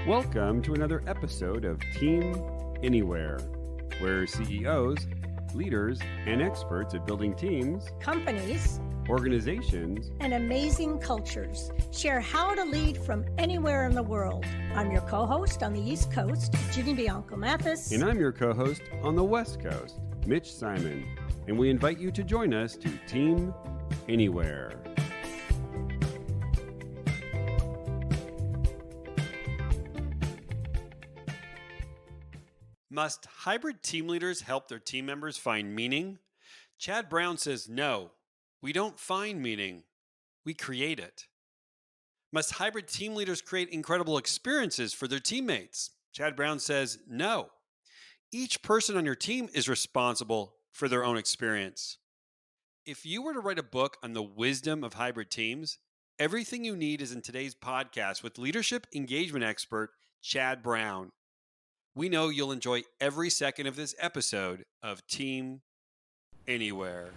Welcome to another episode of Team Anywhere, where CEOs, leaders, and experts at building teams, companies, organizations, and amazing cultures share how to lead from anywhere in the world. I'm your co-host on the East Coast, Ginny Bianco Mathis. And I'm your co-host on the West Coast, Mitch Simon. And we invite you to join us to Team Anywhere. Must hybrid team leaders help their team members find meaning? Chad Brown says no, we don't find meaning, we create it. Must hybrid team leaders create incredible experiences for their teammates? Chad Brown says no. Each person on your team is responsible for their own experience. If you were to write a book on the wisdom of hybrid teams, everything you need is in today's podcast with leadership engagement expert Chad Brown. We know you'll enjoy every second of this episode of Team Anywhere.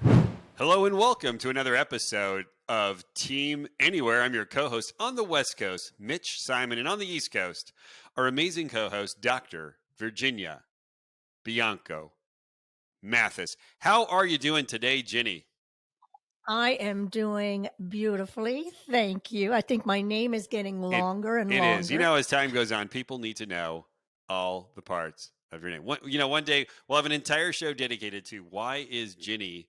Hello and welcome to another episode of Team Anywhere. I'm your co-host on the West Coast, Mitch Simon, and on the East Coast, our amazing co-host, Dr. Virginia Bianco Mathis. How are you doing today, Ginny? I am doing beautifully. Thank you. I think my name is getting longer and longer. It is. You know, as time goes on, people need to know all the parts of your name. One day we'll have an entire show dedicated to why is Ginny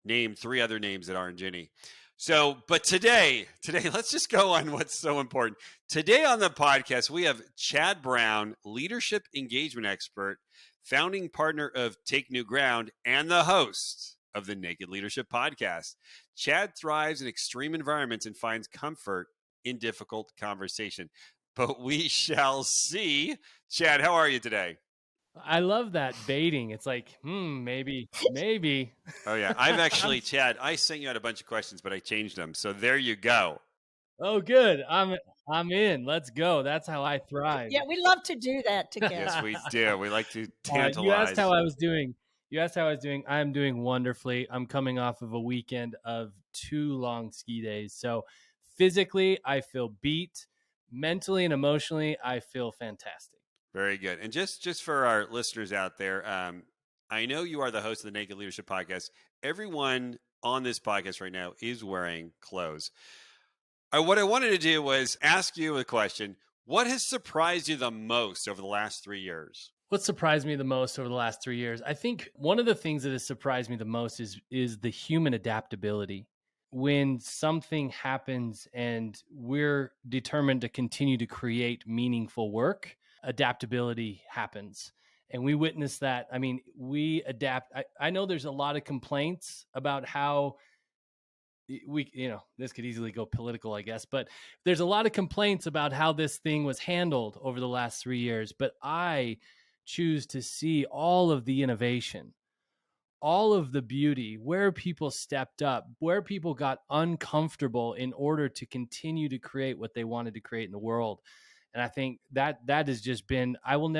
named three other names that aren't Ginny. So, but today, let's just go on what's so important. Today on the podcast, we have Chad Brown, leadership engagement expert, founding partner of Take New Ground, and the host of the Naked Leadership Podcast. Chad thrives in extreme environments and finds comfort in difficult conversation. But we shall see. Chad, how are you today? I love that baiting. It's like, maybe. Oh, yeah. I've actually, Chad, I sent you out a bunch of questions, but I changed them. So there you go. Oh, good. I'm in. Let's go. That's how I thrive. Yeah, we love to do that together. Yes, we do. We like to tantalize. You asked how I was doing. I'm doing wonderfully. I'm coming off of a weekend of 2 long ski days. So physically, I feel beat. Mentally and emotionally, I feel fantastic. Very good. And just for our listeners out there, I know you are the host of the Naked Leadership Podcast. Everyone on this podcast right now is wearing clothes. What I wanted to do was ask you a question. What has surprised you the most over the last 3 years? What surprised me the most over the last 3 years? I think one of the things that has surprised me the most is the human adaptability. When something happens and we're determined to continue to create meaningful work, adaptability happens. And we witness that. I mean, we adapt. I know there's a lot of complaints about how this could easily go political, I guess, but there's a lot of complaints about how this thing was handled over the last 3 years. But I choose to see all of the innovation, all of the beauty, where people stepped up, where people got uncomfortable in order to continue to create what they wanted to create in the world. And I think that has just been, I will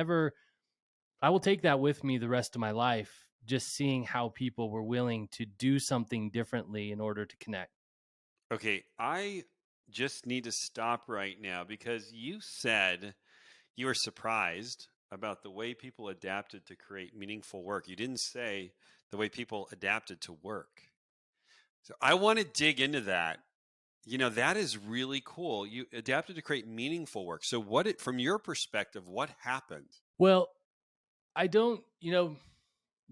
take that with me the rest of my life, just seeing how people were willing to do something differently in order to connect. Okay, I just need to stop right now because you said you were surprised about the way people adapted to create meaningful work. You didn't say the way people adapted to work. So I want to dig into that. You know, that is really cool. You adapted to create meaningful work. So from your perspective, what happened? Well, I don't,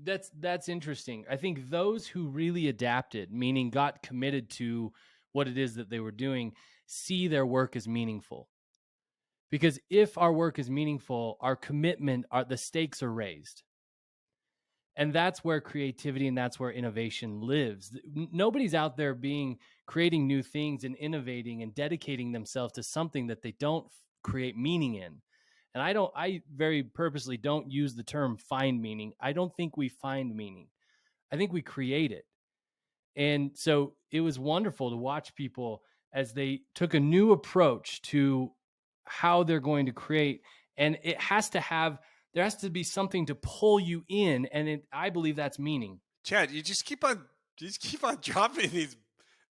that's interesting. I think those who really adapted, meaning got committed to what it is that they were doing, see their work as meaningful. Because if our work is meaningful, our commitment, the stakes are raised. And that's where creativity and that's where innovation lives. Nobody's out there creating new things and innovating and dedicating themselves to something that they don't create meaning in. And I very purposely don't use the term find meaning. I don't think we find meaning. I think we create it. And so it was wonderful to watch people as they took a new approach to how they're going to create. And there has to be something to pull you in. And I believe that's meaning. Chad, you just keep on dropping these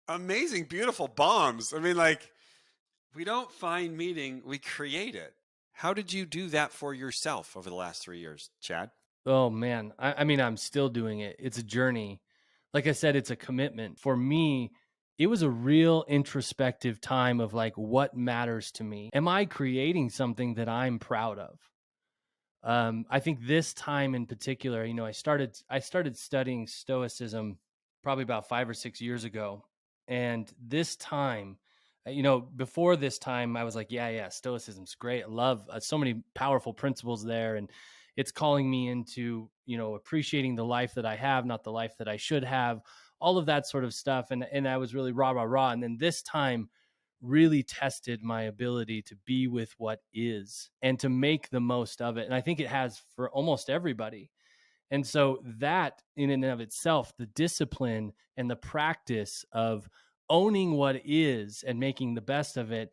amazing, beautiful bombs. I mean, like, we don't find meaning, we create it. How did you do that for yourself over the last 3 years, Chad? Oh man, I mean, I'm still doing it. It's a journey. Like I said, it's a commitment. For me, it was a real introspective time of like, what matters to me? Am I creating something that I'm proud of? I think this time in particular, I started studying Stoicism probably about 5 or 6 years ago, and this time, before this time, I was like, yeah, Stoicism's great. I love so many powerful principles there, and it's calling me into appreciating the life that I have, not the life that I should have. All of that sort of stuff, and I was really rah, and then this time really tested my ability to be with what is and to make the most of it. And I think it has for almost everybody. And so that in and of itself, the discipline and the practice of owning what is and making the best of it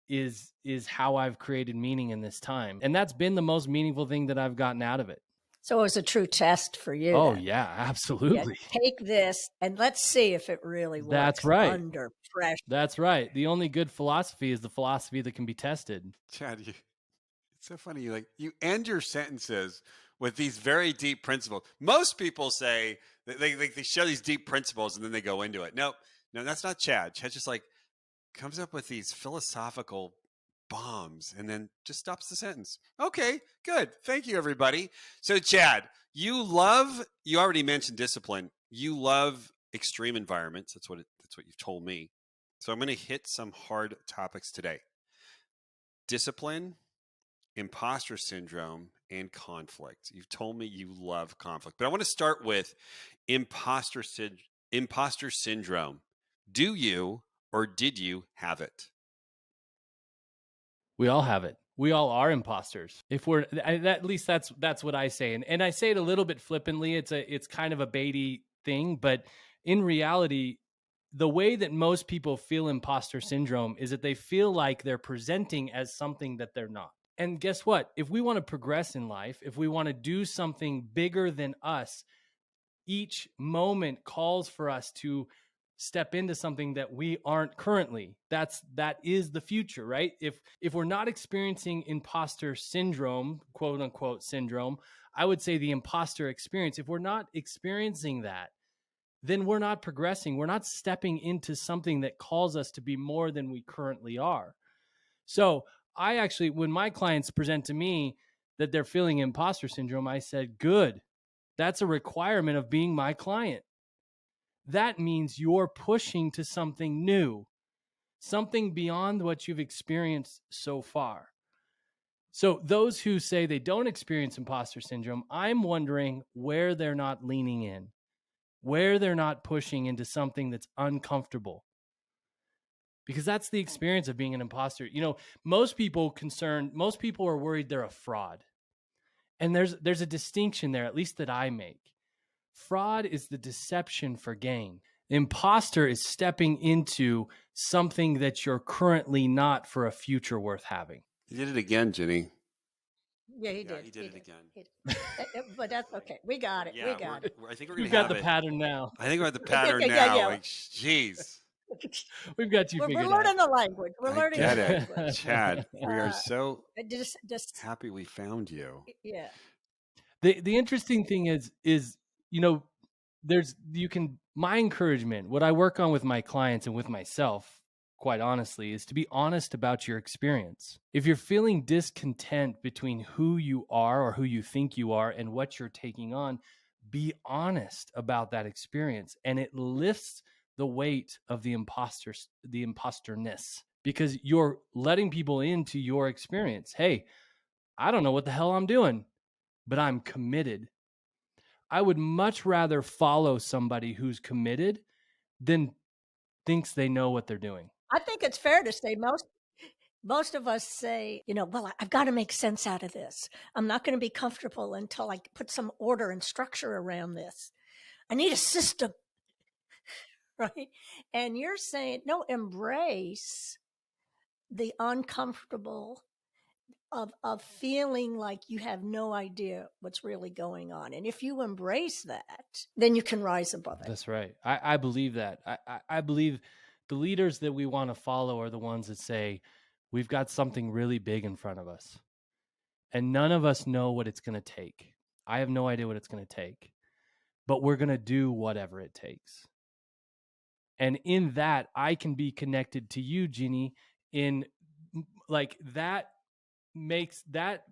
is how I've created meaning in this time. And that's been the most meaningful thing that I've gotten out of it. So it was a true test for you. Oh then. yeah, absolutely. Yeah, take this and let's see if it really works. That's right. Under pressure. That's right. The only good philosophy is the philosophy that can be tested. Chad, it's so funny. You end your sentences with these very deep principles. Most people say they show these deep principles and then they go into it. No, that's not Chad. Chad just comes up with these philosophical bombs and then just stops the sentence. Okay, good. Thank you, everybody. So Chad, you already mentioned discipline. You love extreme environments. That's what you've told me. So I'm going to hit some hard topics today. Discipline, imposter syndrome, and conflict. You've told me you love conflict, but I want to start with imposter syndrome. Do you or did you have it? We all have it. We all are imposters. At least that's what I say. And I say it a little bit flippantly. It's kind of a baity thing, but in reality, the way that most people feel imposter syndrome is that they feel like they're presenting as something that they're not. And guess what? If we want to progress in life, if we want to do something bigger than us, each moment calls for us to step into something that we aren't currently. That is the future, right? If we're not experiencing imposter syndrome, quote unquote syndrome, I would say the imposter experience. If we're not experiencing that, then we're not progressing. We're not stepping into something that calls us to be more than we currently are. So I actually, when my clients present to me that they're feeling imposter syndrome, I said, good. That's a requirement of being my client. That means you're pushing to something new, something beyond what you've experienced so far. So those who say they don't experience imposter syndrome, I'm wondering where they're not leaning in, where they're not pushing into something that's uncomfortable. Because that's the experience of being an imposter. Most people are worried they're a fraud. And there's a distinction there, at least that I make. Fraud is the deception for gain. Imposter is stepping into something that you're currently not for a future worth having. You did it again, Jenny. Yeah, he did. He did it again. But that's okay. We got it. Yeah, we got it. I think we're going We've to got the pattern now. I think we're at the pattern Yeah. now. Like, jeez. We've got you We're figured learning out. the language. We're learning Get the it. language. Chad, we are so Just happy we found you. yeah. The interesting thing is my encouragement, what I work on with my clients and with myself, quite honestly, is to be honest about your experience. If you're feeling discontent between who you are or who you think you are and what you're taking on, be honest about that experience, and it lifts the weight of the imposterness, because you're letting people into your experience. Hey, I don't know what the hell I'm doing, but I'm committed. I would much rather follow somebody who's committed than thinks they know what they're doing. I think it's fair to say most of us say, well, I've got to make sense out of this. I'm not going to be comfortable until I put some order and structure around this. I need a system, right? And you're saying, no, embrace the uncomfortable of feeling like you have no idea what's really going on. And if you embrace that, then you can rise above it. That's right. I believe that. I believe the leaders that we want to follow are the ones that say, we've got something really big in front of us. And none of us know what it's going to take. I have no idea what it's going to take, but we're going to do whatever it takes. And in that, I can be connected to you, Ginny, in like that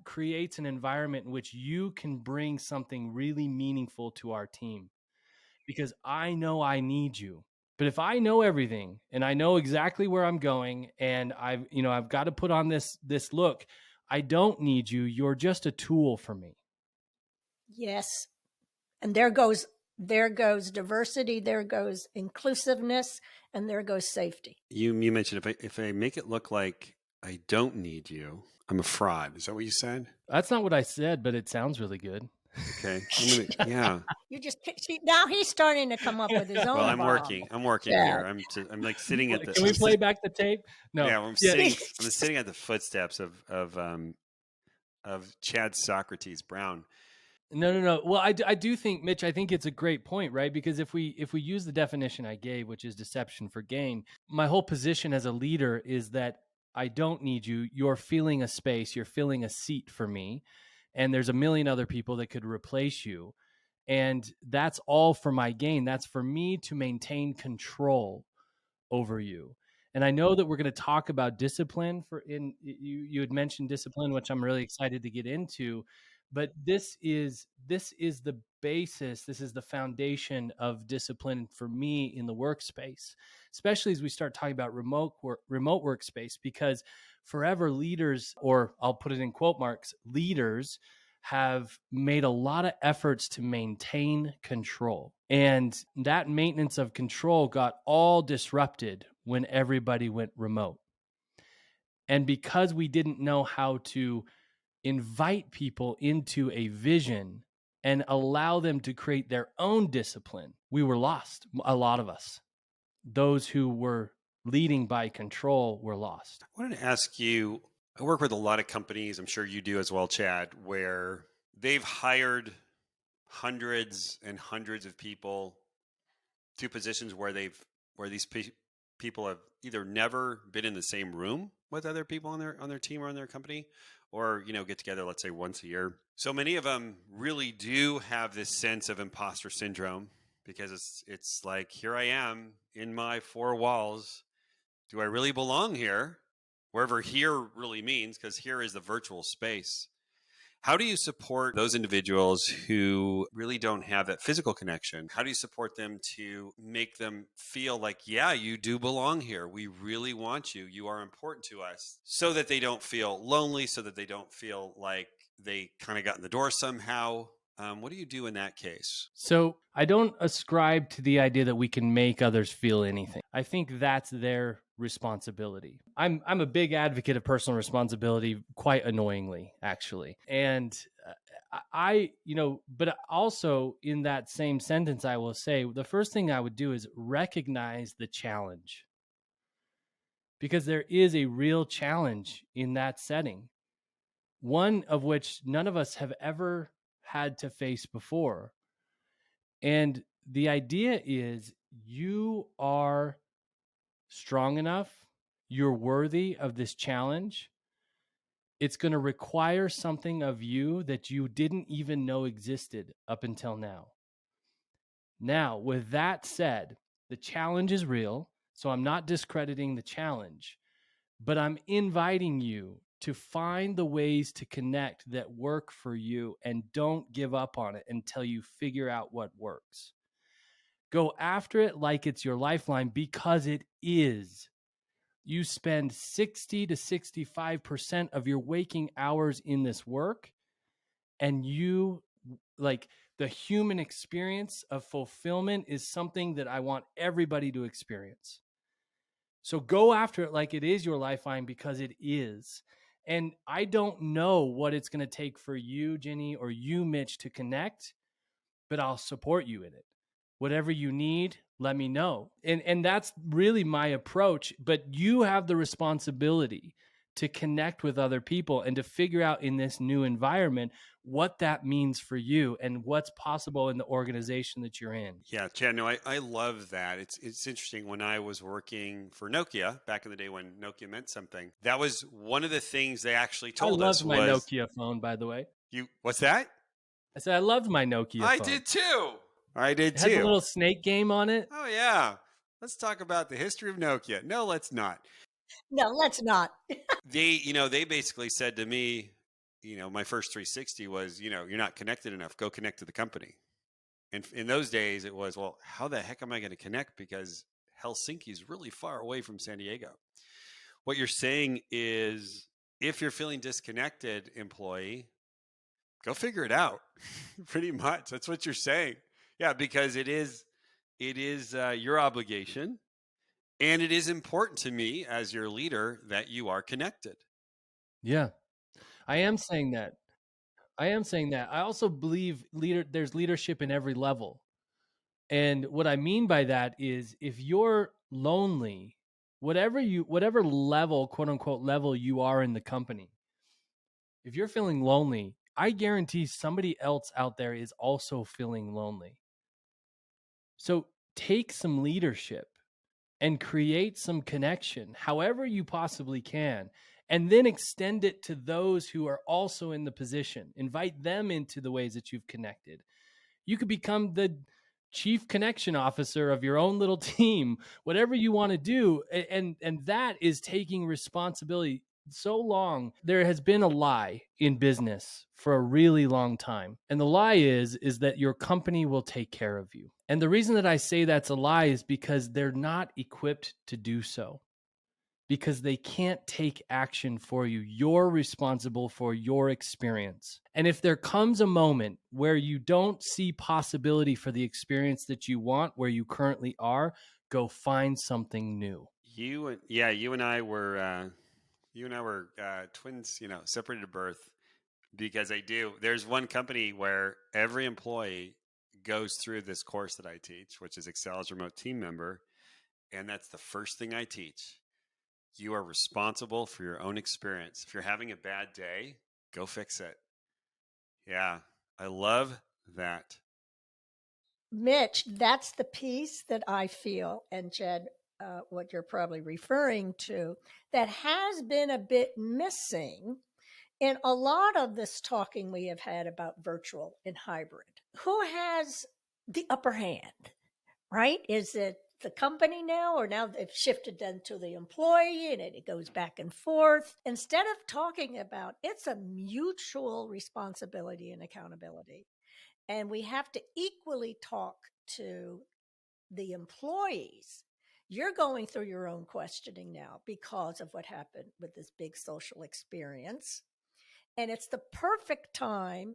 creates an environment in which you can bring something really meaningful to our team, because I know I need you. But if I know everything and I know exactly where I'm going and I've got to put on this look, I don't need you. You're just a tool for me. Yes. And there goes diversity, there goes inclusiveness, and there goes safety. You mentioned if I make it look like I don't need you, I'm a fraud. Is that what you said? That's not what I said, but it sounds really good. Okay. Yeah. You just see, now he's starting to come up with his own. Well, I'm bomb. working. I'm working here. I'm like sitting at the. Can we play back the tape? No. Yeah, I'm sitting at the footsteps of Chad Socrates Brown. No. Well, I do think, Mitch, I think it's a great point, right? Because if we use the definition I gave, which is deception for gain, my whole position as a leader is that I don't need you. You're filling a space. You're filling a seat for me. And there's a million other people that could replace you. And that's all for my gain. That's for me to maintain control over you. And I know that we're going to talk about discipline you had mentioned discipline, which I'm really excited to get into. But this is the basis. This is the foundation of discipline for me in the workspace, especially as we start talking about remote workspace, because forever leaders, or I'll put it in quote marks, leaders have made a lot of efforts to maintain control. And that maintenance of control got all disrupted when everybody went remote. And because we didn't know how to invite people into a vision and allow them to create their own discipline, we were lost. A lot of us, those who were leading by control, were lost. I wanted to ask you, I work with a lot of companies, I'm sure you do as well, Chad, where they've hired hundreds and hundreds of people to positions where these people have either never been in the same room with other people on their team or on their company, or get together, let's say, once a year. So many of them really do have this sense of imposter syndrome, because it's like, here I am in my four walls. Do I really belong here? Wherever here really means, because here is the virtual space. How do you support those individuals who really don't have that physical connection? How do you support them to make them feel like, yeah, you do belong here. We really want you. You are important to us, so that they don't feel lonely, so that they don't feel like they kind of got in the door somehow? What do you do in that case? So I don't ascribe to the idea that we can make others feel anything. I think that's their responsibility. I'm a big advocate of personal responsibility, quite annoyingly, actually. And but also in that same sentence, I will say the first thing I would do is recognize the challenge, because there is a real challenge in that setting, one of which none of us have ever had to face before. And the idea is, you are strong enough, you're worthy of this challenge. It's going to require something of you that you didn't even know existed up until now. Now, with that said, the challenge is real, so I'm not discrediting the challenge, but I'm inviting you to find the ways to connect that work for you, and don't give up on it until you figure out what works. Go after it like it's your lifeline, because it is. You spend 60 to 65% of your waking hours in this work, and the human experience of fulfillment is something that I want everybody to experience. So go after it like it is your lifeline, because it is. And I don't know what it's going to take for you, Jenny, or you, Mitch, to connect, but I'll support you in it. Whatever you need, let me know. And that's really my approach. But you have the responsibility to connect with other people and to figure out in this new environment what that means for you and what's possible in the organization that you're in. Yeah, Chad, no, I love that. It's interesting. When I was working for Nokia back in the day when Nokia meant something, that was one of the things they actually told us I loved my was Nokia phone, by the way. What's that? I said I loved my Nokia phone. I did too. I did It had the too. little snake game on it. Oh yeah. Let's talk about the history of Nokia. No, let's not. No, let's not. They basically said to me, my first 360 was, you're not connected enough. Go connect to the company. And in those days, it was, well, how the heck am I going to connect? Because Helsinki is really far away from San Diego. What you're saying is, if you're feeling disconnected, employee, go figure it out. Pretty much. That's what you're saying. Yeah, because it is your obligation. And it is important to me as your leader that you are connected. Yeah, I am saying that. I also believe there's leadership in every level. And what I mean by that is if you're lonely, whatever level, quote unquote, level you are in the company, if you're feeling lonely, I guarantee somebody else out there is also feeling lonely. So take some leadership and create some connection, however you possibly can, and then extend it to those who are also in the position. Invite them into the ways that you've connected. You could become the chief connection officer of your own little team, whatever you want to do. And that is taking responsibility. So long, there has been a lie in business for a really long time. And the lie is that your company will take care of you. And the reason that I say that's a lie is because they're not equipped to do so. Because they can't take action for you. You're responsible for your experience. And if there comes a moment where you don't see possibility for the experience that you want where you currently are, go find something new. You and I were twins, separated at birth, because there's one company where every employee goes through this course that I teach, which is Excel as Remote Team Member. And that's the first thing I teach. You are responsible for your own experience. If you're having a bad day, go fix it. Yeah, I love that. Mitch, that's the piece that I feel, and Jed, what you're probably referring to, that has been a bit missing in a lot of this talking we have had about virtual and hybrid. Who has the upper hand, right? Is it the company now, or now they've shifted then to the employee and it goes back and forth? Instead of talking about it's a mutual responsibility and accountability. And we have to equally talk to the employees. You're going through your own questioning now because of what happened with this big social experience. And it's the perfect time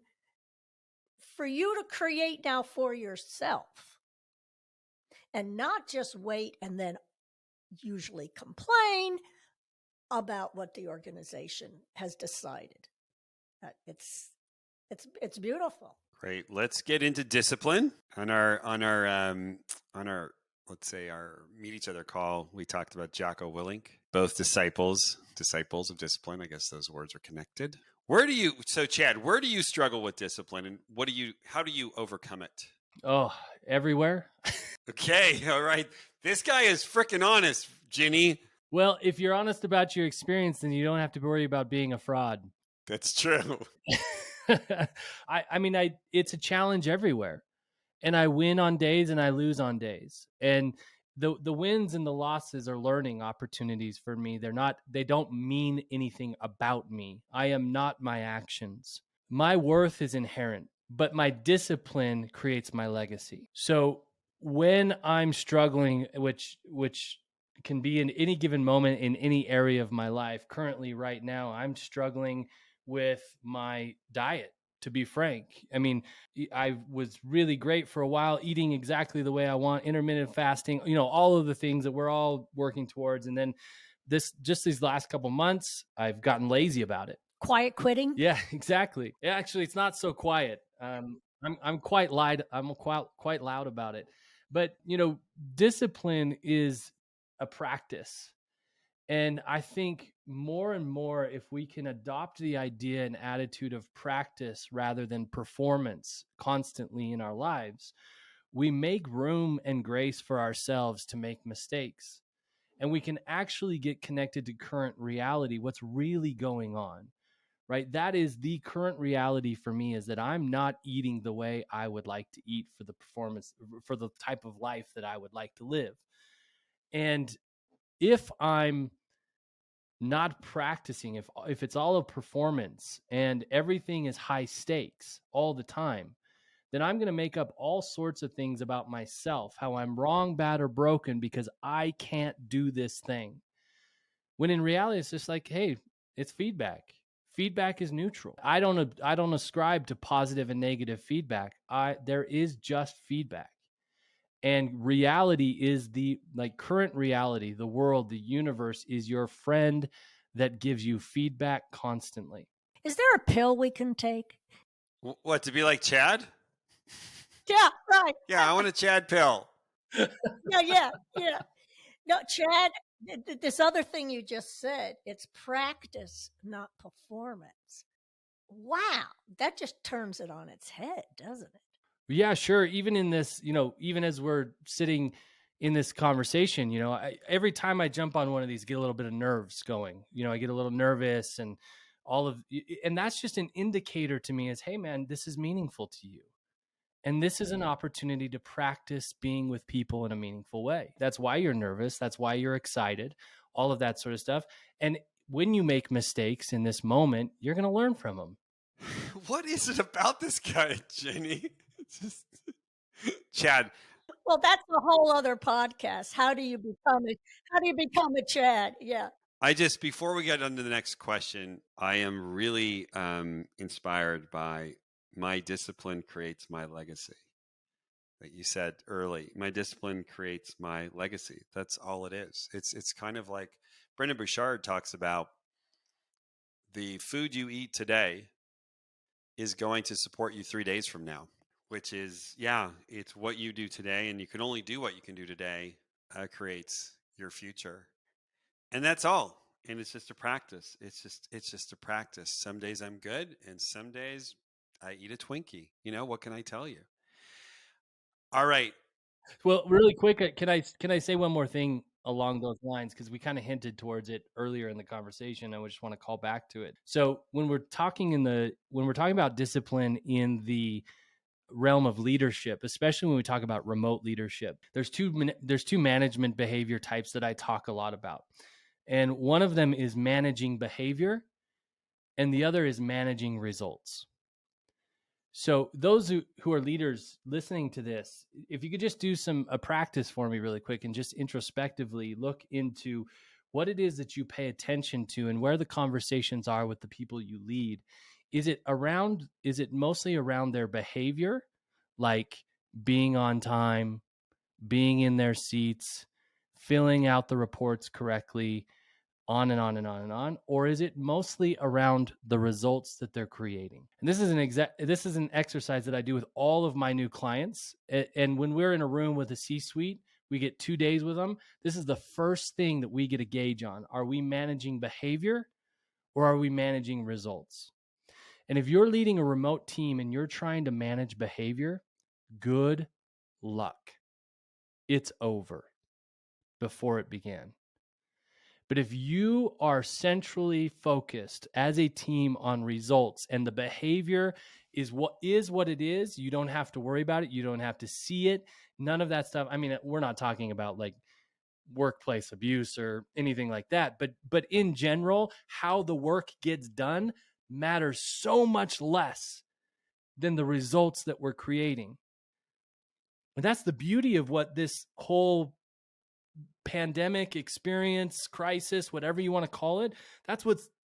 for you to create now for yourself and not just wait and then usually complain about what the organization has decided. It's beautiful. Great. Let's get into discipline. On our let's say our meet each other call, we talked about Jocko Willink, both disciples of discipline. I guess those words are connected. Chad, where do you struggle with discipline, and how do you overcome it? Oh, everywhere. Okay, all right. This guy is freaking honest, Ginny. Well, if you're honest about your experience, then you don't have to worry about being a fraud. That's true. It's a challenge everywhere, and I win on days and I lose on days. And the wins and the losses are learning opportunities for me. They don't mean anything about me. I am not my actions. My worth is inherent, but my discipline creates my legacy. So when I'm struggling, which can be in any given moment in any area of my life, currently right now, I'm struggling with my diet, to be frank. I mean, I was really great for a while, eating exactly the way I want, intermittent fasting, all of the things that we're all working towards. And then these last couple months, I've gotten lazy about it. Quiet quitting? Yeah, exactly. Actually, it's not so quiet. I'm quite loud. I'm quite loud about it. But, discipline is a practice. And I think more and more, if we can adopt the idea and attitude of practice rather than performance constantly in our lives, we make room and grace for ourselves to make mistakes. And we can actually get connected to current reality, what's really going on, right? That is the current reality for me, is that I'm not eating the way I would like to eat for the performance, for the type of life that I would like to live. And if I'm not practicing, if it's all a performance and everything is high stakes all the time, then I'm going to make up all sorts of things about myself, how I'm wrong, bad, or broken because I can't do this thing. When in reality, it's just like, hey, it's feedback. Feedback is neutral. I don't ascribe to positive and negative feedback. There is just feedback. And reality is the current reality, the world, the universe is your friend that gives you feedback constantly. Is there a pill we can take? What, to be like Chad? Yeah, right. Yeah, I want a Chad pill. Yeah. No, Chad, this other thing you just said, it's practice, not performance. Wow, that just turns it on its head, doesn't it? Yeah, sure. Even in this, even as we're sitting in this conversation, every time I jump on one of these, get a little bit of nerves going. I get a little nervous, and and that's just an indicator to me as, hey, man, this is meaningful to you. And this is an opportunity to practice being with people in a meaningful way. That's why you're nervous. That's why you're excited, all of that sort of stuff. And when you make mistakes in this moment, you're going to learn from them. What is it about this guy, Jenny? Chad. Well, that's a whole other podcast. How do you become a Chad? Yeah. Before we get on to the next question, I am really inspired by my discipline creates my legacy. That you said early, my discipline creates my legacy. That's all it is. It's kind of like Brendan Bouchard talks about, the food you eat today is going to support you 3 days from now, which is, it's what you do today, and you can only do what you can do today creates your future. And that's all. And it's just a practice. It's just a practice. Some days I'm good, and some days I eat a Twinkie. What can I tell you? All right. Well, really quick, can I say one more thing along those lines, because we kind of hinted towards it earlier in the conversation. I just want to call back to it. So when we're talking about discipline in the realm of leadership, especially when we talk about remote leadership, there's two management behavior types that I talk a lot about. And one of them is managing behavior, and the other is managing results. So those who are leaders listening to this, if you could just do a practice for me really quick and just introspectively look into what it is that you pay attention to and where the conversations are with the people you lead. Is it mostly around their behavior, like being on time, being in their seats, filling out the reports correctly, on and on and on and on? Or is it mostly around the results that they're creating? And this is an exercise that I do with all of my new clients. And when we're in a room with a C-suite, we get 2 days with them. This is the first thing that we get a gauge on. Are we managing behavior, or are we managing results? And if you're leading a remote team and you're trying to manage behavior, good luck. It's over before it began. But if you are centrally focused as a team on results, and the behavior is what it is, you don't have to worry about it. You don't have to see it. None of that stuff. I mean, we're not talking about like workplace abuse or anything like that. But in general, how the work gets done matters so much less than the results that we're creating. And that's the beauty of what this whole pandemic experience, crisis, whatever you want to call it,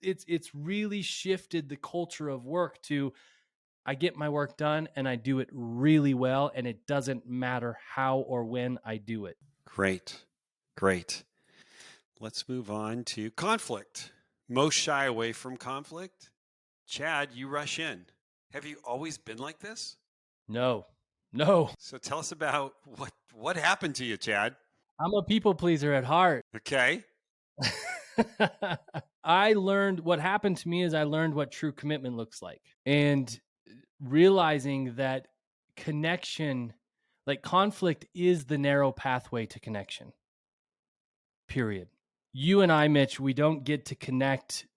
it's really shifted the culture of work to, I get my work done and I do it really well, and it doesn't matter how or when I do it. Great. Let's move on to conflict. Most shy away from conflict. Chad, you rush in. Have you always been like this? No. So tell us about what happened to you, Chad. I'm a people pleaser at heart. Okay. I learned what happened to me is I learned what true commitment looks like, and realizing that connection, like conflict, is the narrow pathway to connection. Period. You and I, Mitch, we don't get to connect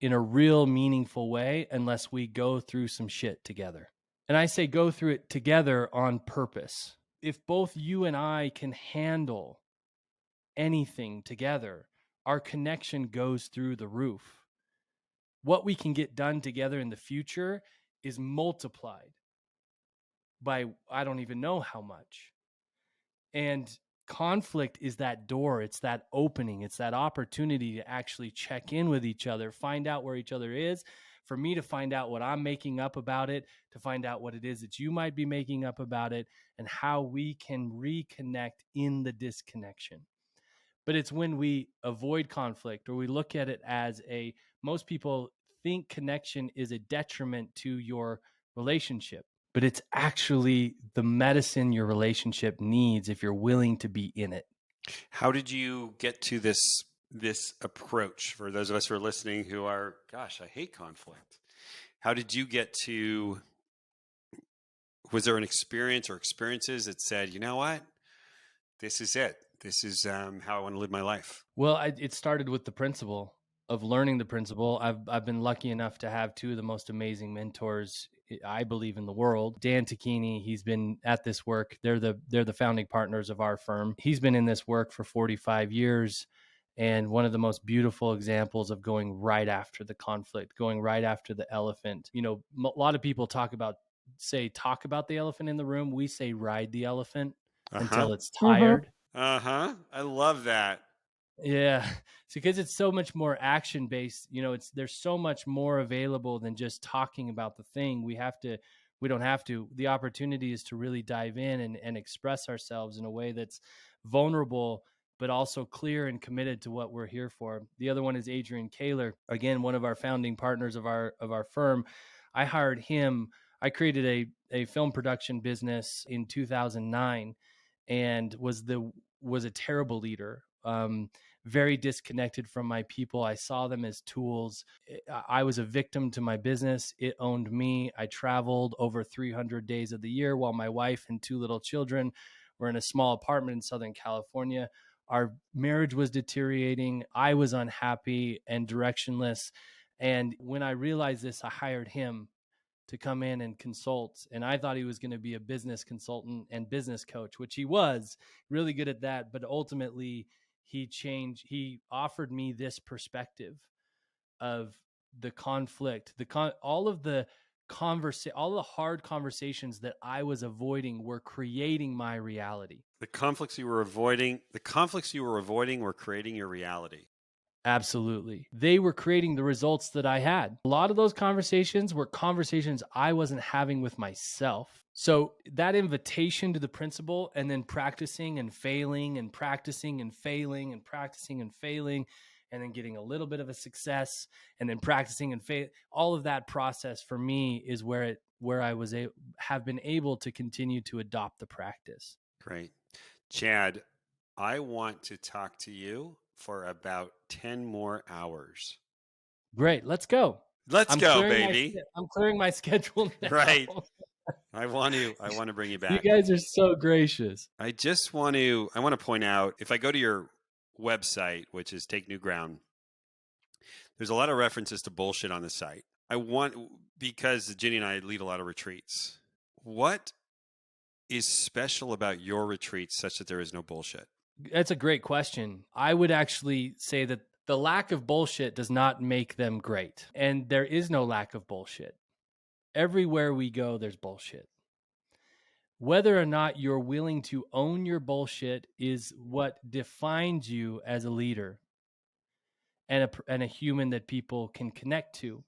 in a real meaningful way unless we go through some shit together. And I say go through it together on purpose. If both you and I can handle anything together, our connection goes through the roof. What we can get done together in the future is multiplied by I don't even know how much. And conflict is that door, it's that opening, it's that opportunity to actually check in with each other, find out where each other is, for me to find out what I'm making up about it, to find out what it is that you might be making up about it, and how we can reconnect in the disconnection. But it's when we avoid conflict, or we look at it as most people think connection is a detriment to your relationship, but it's actually the medicine your relationship needs if you're willing to be in it. How did you get to this approach? For those of us who are listening who are, gosh, I hate conflict. How did you get to? Was there an experience or experiences that said, you know what, this is it? This is how I want to live my life. Well, it started with the principle of learning the principle. I've been lucky enough to have two of the most amazing mentors, I believe, in the world. Dan Tacchini, he's been at this work. They're the founding partners of our firm. He's been in this work for 45 years. And one of the most beautiful examples of going right after the conflict, going right after the elephant. You know, a lot of people talk about the elephant in the room. We say ride the elephant until it's tired. I love that. Yeah, it's because it's so much more action based. You know, there's so much more available than just talking about the thing. We don't have to. The opportunity is to really dive in and express ourselves in a way that's vulnerable, but also clear and committed to what we're here for. The other one is Adrian Kaler, again, one of our founding partners of our firm. I hired him. I created a film production business in 2009, and was a terrible leader. Very disconnected from my people. I saw them as tools. I was a victim to my business. It owned me. I traveled over 300 days of the year while my wife and two little children were in a small apartment in Southern California. Our marriage was deteriorating. I was unhappy and directionless. And when I realized this, I hired him to come in and consult. And I thought he was going to be a business consultant and business coach, which he was really good at that. But ultimately, he offered me this perspective of the conflict, all of the hard conversations that I was avoiding were creating my reality. The conflicts you were avoiding were creating your reality. Absolutely. They were creating the results that I had. A lot of those conversations were conversations I wasn't having with myself. So that invitation to the principle, and then practicing and failing and practicing and failing and practicing and failing, and then getting a little bit of a success, and then practicing and fail, all of that process for me is where I have been able to continue to adopt the practice. Great. Chad, I want to talk to you for about 10 more hours. Great. Let's go. Let's go, baby. I'm clearing my schedule now. Right. I want to bring you back. You guys are so gracious. I want to point out, if I go to your website, which is Take New Ground, there's a lot of references to bullshit on the site. Because Ginny and I lead a lot of retreats. What is special about your retreats such that there is no bullshit? That's a great question. I would actually say that the lack of bullshit does not make them great. And there is no lack of bullshit. Everywhere we go, there's bullshit. Whether or not you're willing to own your bullshit is what defines you as a leader and a human that people can connect to.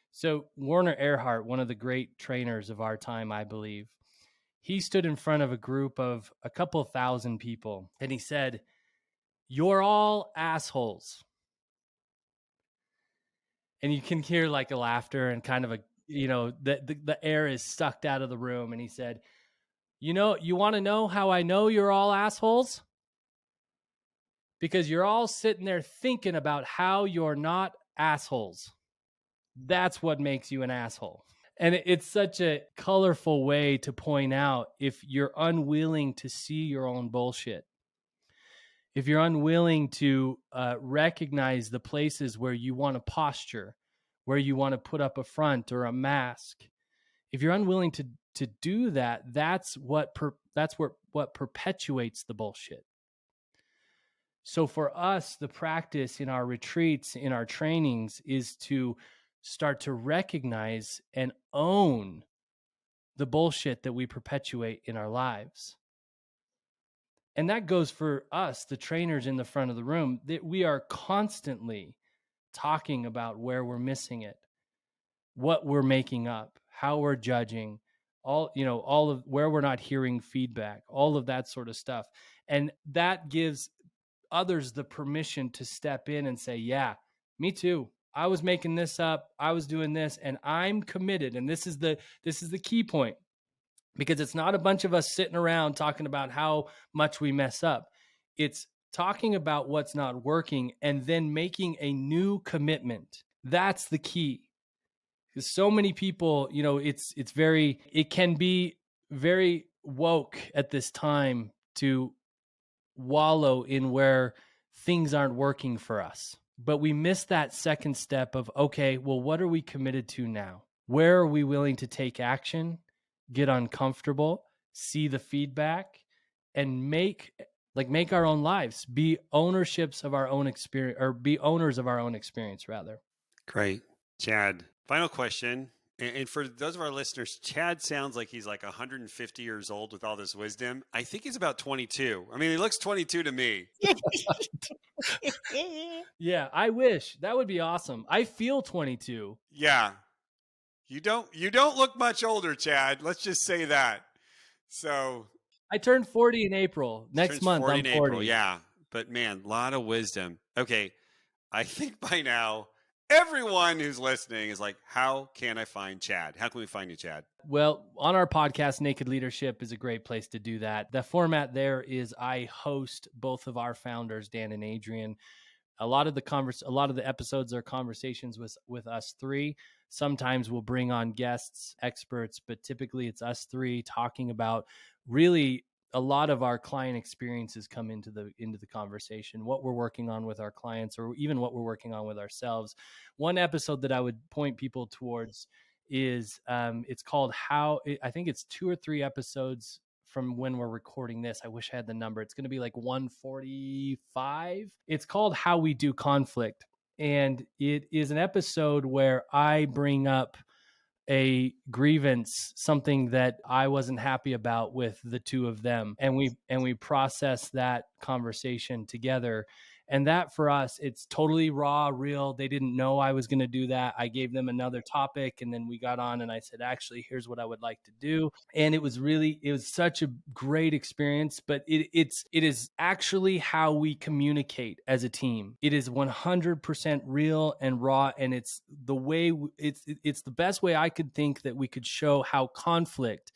So Werner Erhard, one of the great trainers of our time, I believe, he stood in front of a group of a couple thousand people, and he said, "You're all assholes." And you can hear like a laughter and kind of the air is sucked out of the room. And he said, "You want to know how I know you're all assholes? because you're all sitting there thinking about how you're not assholes. That's what makes you an asshole. And it's such a colorful way to point out if you're unwilling to see your own bullshit, if you're unwilling to recognize the places where you want to posture, where you want to put up a front or a mask, if you're unwilling to do that, that's what perpetuates the bullshit. So for us, the practice in our retreats, in our trainings, is to start to recognize and own the bullshit that we perpetuate in our lives. And that goes for us, the trainers in the front of the room, that we are constantly talking about where we're missing it, what we're making up, how we're judging, all of where we're not hearing feedback, all of that sort of stuff. And that gives others the permission to step in and say, yeah, me too. I was making this up. I was doing this, and I'm committed. And this is the key point, because it's not a bunch of us sitting around talking about how much we mess up. It's talking about what's not working and then making a new commitment. That's the key. Because so many people, it can be very woke at this time to wallow in where things aren't working for us. But we miss that second step of, okay, well, what are we committed to now? Where are we willing to take action, get uncomfortable, see the feedback, and make our own lives, be ownerships of our own experience, or be owners of our own experience, rather. Great. Chad, final question. And for those of our listeners, Chad sounds like he's like 150 years old with all this wisdom. I think he's about 22. I mean, he looks 22 to me. Yeah, I wish. That would be awesome. I feel 22. Yeah. You don't look much older, Chad. Let's just say that. So I turned 40 in April. Next month, 40 I'm in 40. April, yeah. But man, a lot of wisdom. Okay. I think by now, everyone who's listening is like, how can I find Chad? How can we find you, Chad? Well, on our podcast, Naked Leadership is a great place to do that. The format there is I host both of our founders, Dan and Adrian. A lot of the episodes are conversations with us three. Sometimes we'll bring on guests, experts, but typically it's us three talking about really a lot of our client experiences come into the conversation, what we're working on with our clients, or even what we're working on with ourselves. One episode that I would point people towards is it's called I think it's 2 or 3 episodes from when we're recording this. I wish I had the number. It's going to be like 145. It's called How We Do Conflict. And it is an episode where I bring up a grievance, something that I wasn't happy about with the two of them. And we process that conversation together. And that for us, it's totally raw, real. They didn't know I was going to do that. I gave them another topic, and then we got on and I said, actually, here's what I would like to do. And it was such a great experience, but it is actually how we communicate as a team. It is 100% real and raw. And it's the best way I could think that we could show how conflict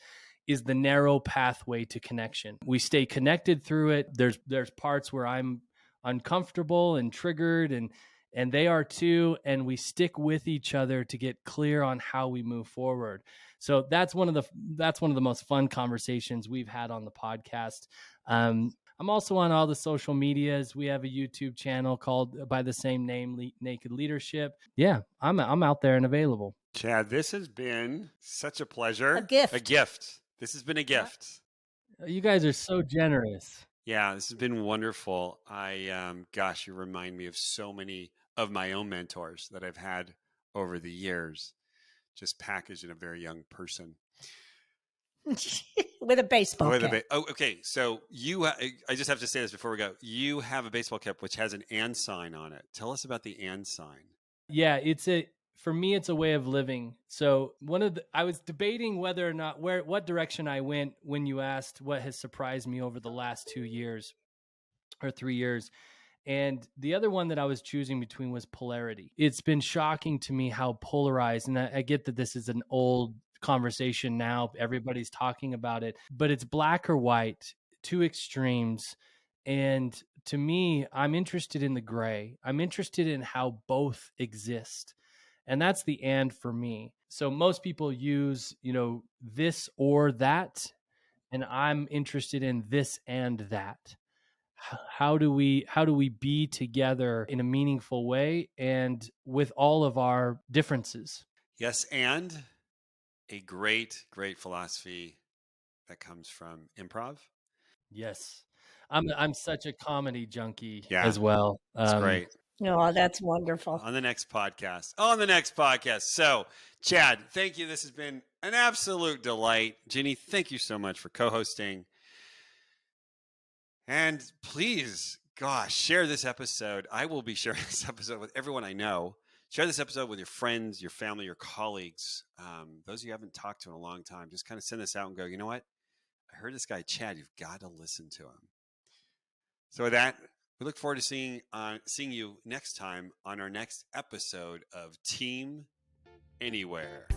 is the narrow pathway to connection. We stay connected through it. There's parts where I'm uncomfortable and triggered, and they are too, and we stick with each other to get clear on how we move forward. So that's one of the most fun conversations we've had on the podcast. I'm also on all the social medias. We have a YouTube channel called by the same name, Naked Leadership. Yeah, I'm out there and available. Chad, this has been such a pleasure. A gift. A gift. This has been a gift. You guys are so generous. Yeah, this has been wonderful. You remind me of so many of my own mentors that I've had over the years, just packaged in a very young person. With a baseball cap. Okay. So I just have to say this before we go. You have a baseball cap which has an and sign on it. Tell us about the and sign. Yeah, for me, it's a way of living. So I was debating whether or not what direction I went when you asked what has surprised me over the last 2 years or 3 years. And the other one that I was choosing between was polarity. It's been shocking to me how polarized, and I get that this is an old conversation now. Everybody's talking about it, but it's black or white, two extremes. And to me, I'm interested in the gray. I'm interested in how both exist. And that's the and for me. So most people use, this or that, and I'm interested in this and that. How do we be together in a meaningful way and with all of our differences? Yes, and a great, great philosophy that comes from improv. Yes. I'm such a comedy junkie Yeah, as well. it's great. Oh, that's wonderful. On the next podcast. So, Chad, thank you. This has been an absolute delight. Ginny, thank you so much for co-hosting. And please, gosh, share this episode. I will be sharing this episode with everyone I know. Share this episode with your friends, your family, your colleagues, those you haven't talked to in a long time. Just kind of send this out and go, you know what? I heard this guy, Chad. You've got to listen to him. So with that, we look forward to seeing you next time on our next episode of Team Anywhere.